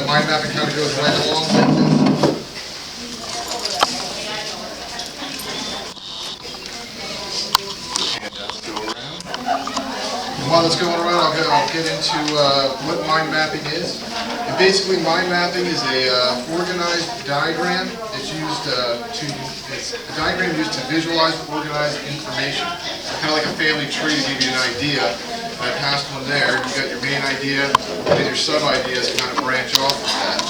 mind mapping kind of goes right along with it. And let's go around. And while it's going around, I'll get into what mind mapping is. And basically, mind mapping is a organized diagram. It's a diagram used to visualize organized information. It's kind of like a family tree to give you an idea. I passed one there. You got your main idea, and your sub-ideas kind of branch off from that.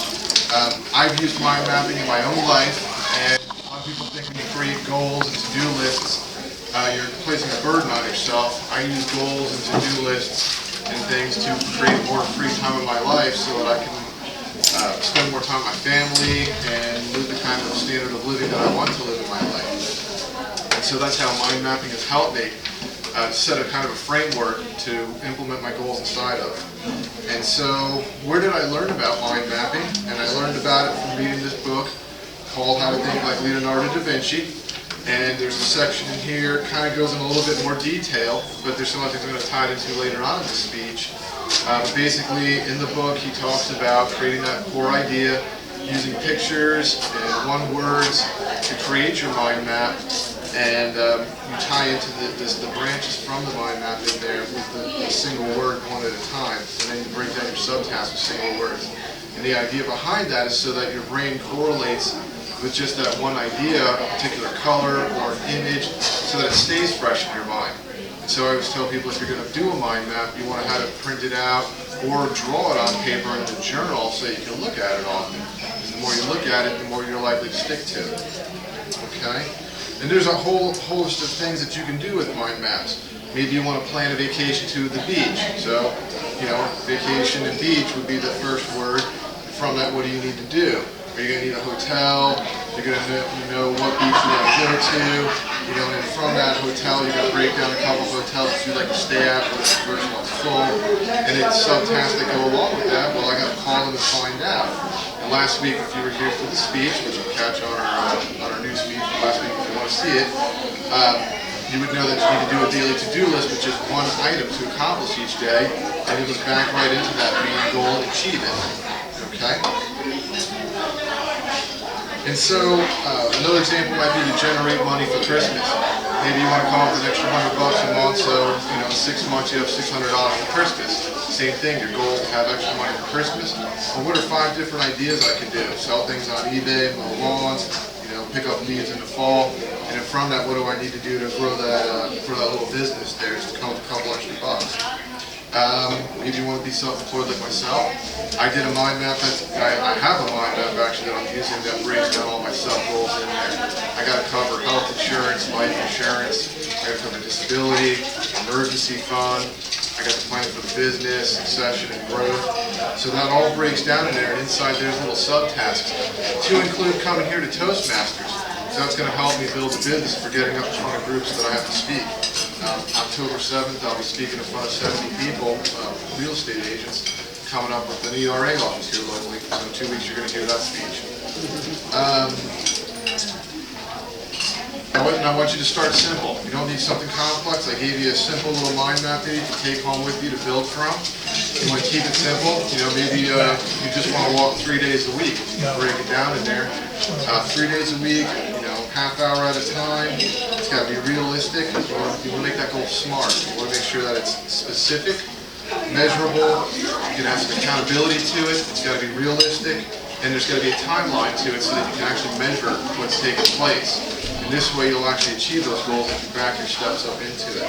I've used mind mapping in my own life, and a lot of people think when you create goals and to-do lists, you're placing a burden on yourself. I use goals and to-do lists and things to create more free time in my life so that I can spend more time with my family and live the kind of standard of living that I want to live in my life. And so that's how mind mapping has helped me set a kind of a framework to implement my goals inside of. And so where did I learn about mind mapping? And I learned about it from reading this book called How to Think Like Leonardo da Vinci. And there's a section in here, kind of goes in a little bit more detail, but there's some other things I'm going to tie it into later on in the speech. Basically, in the book, he talks about creating that core idea, using pictures and one-words to create your mind map, and you tie into the branches from the mind map in there with the single word one at a time, and then you break down your subtasks with single words. And the idea behind that is so that your brain correlates with just that one idea, a particular color or an image, so that it stays fresh in your mind. And so I always tell people, if you're going to do a mind map, you want to have it printed out or draw it on paper in a journal so you can look at it often. Because the more you look at it, the more you're likely to stick to it. Okay? And there's a whole host of things that you can do with mind maps. Maybe you want to plan a vacation to the beach. So, vacation and beach would be the first word. From that, what do you need to do? Are you going to need a hotel? You're going to know what beach you want to go to. And from that hotel, you're going to break down a couple of hotels that you like to stay at, where the first one's full. And it's subtasks that go along with that. Well, I got to call them and find out. And last week, if you were here for the speech, which you'll catch on our new speech from last week if you want to see it, you would know that you need to do a daily to-do list, which is one item to accomplish each day, and it goes back right into that main goal and achieve it. Okay? And so, another example might be to generate money for Christmas. Maybe you want to come up with an extra $100 a month, so, in 6 months you have $600 for Christmas. Same thing, your goal is to have extra money for Christmas. Well, what are 5 different ideas I can do? Sell things on eBay, mow lawns, pick up leads in the fall. And then from that, what do I need to do to grow that little business there, just to come with a couple extra bucks? Maybe you want to be self-employed like myself. I did a mind map. I have a mind map actually that I'm using that breaks down all my sub-goals in there. I got to cover health insurance, life insurance. I got to cover disability, emergency fund. I got to plan for the business, succession, and growth. So that all breaks down in there, and inside there's little subtasks. To include coming here to Toastmasters. So that's going to help me build a business for getting up in front of groups that I have to speak. October 7th, I'll be speaking in front of 70 people, real estate agents, coming up with an ERA office here locally. So in 2 weeks, you're going to hear that speech. I want you to start simple. You don't need something complex. I gave you a simple little mind map here you can take home with you to build from. You want to keep it simple. Maybe you just want to walk 3 days a week. You can break it down in there. 3 days a week, half hour at a time. It's got to be realistic. You want to make that goal smart. You want to make sure that it's specific, measurable. You can have some accountability to it. It's got to be realistic. And there's got to be a timeline to it so that you can actually measure what's taking place. And this way you'll actually achieve those goals if you back your steps up into it.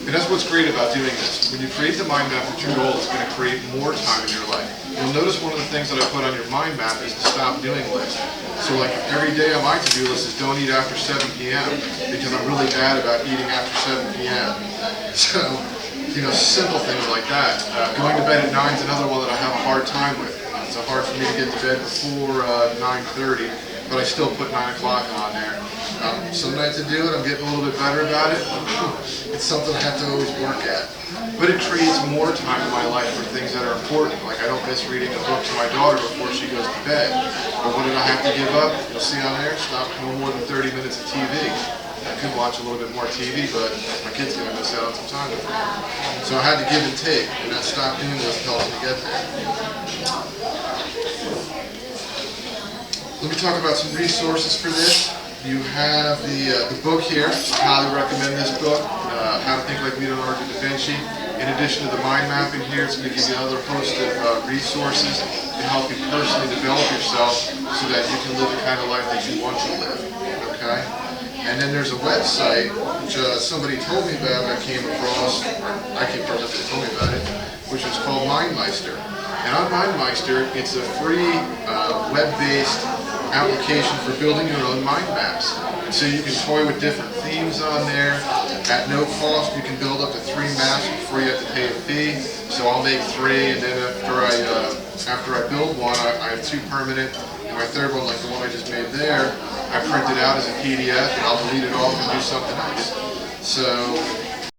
And that's what's great about doing this. When you create the mind map with your goal, it's going to create more time in your life. You'll notice one of the things that I put on your mind map is the stop doing list. So like every day on my to-do list is don't eat after 7 p.m. because I'm really bad about eating after 7 p.m. So, simple things like that. Going to bed at 9 is another one that I have a hard time with. It's hard for me to get to bed before 9:30, but I still put 9 o'clock on there. Some nights I do it, I'm getting a little bit better about it. It's something I have to always work at. But it creates more time in my life for things that are important. Like I don't miss reading a book to my daughter before she goes to bed. But what did I have to give up? You'll see on there, stop no more than 30 minutes of TV. I could watch a little bit more TV, but my kid's going to miss out on some time with her. So I had to give and take, and that stop doing list helps me get there. Let me talk about some resources for this. You have the book here. I highly recommend this book, How to Think Like Leonardo da Vinci. In addition to the mind mapping here, it's going to give you another host of resources to help you personally develop yourself so that you can live the kind of life that you want to live. Okay? And then there's a website which somebody told me about, I came across, or I came across after they told me about it, which is called MindMeister. And on MindMeister, it's a free web-based application for building your own mind maps. And so you can toy with different themes on there. At no cost, you can build up to 3 maps before you have to pay a fee. So I'll make 3, and then after I build one, I have 2 permanent, and my third one, like the one I just made there, I print it out as a PDF, and I'll delete it off and do something else. So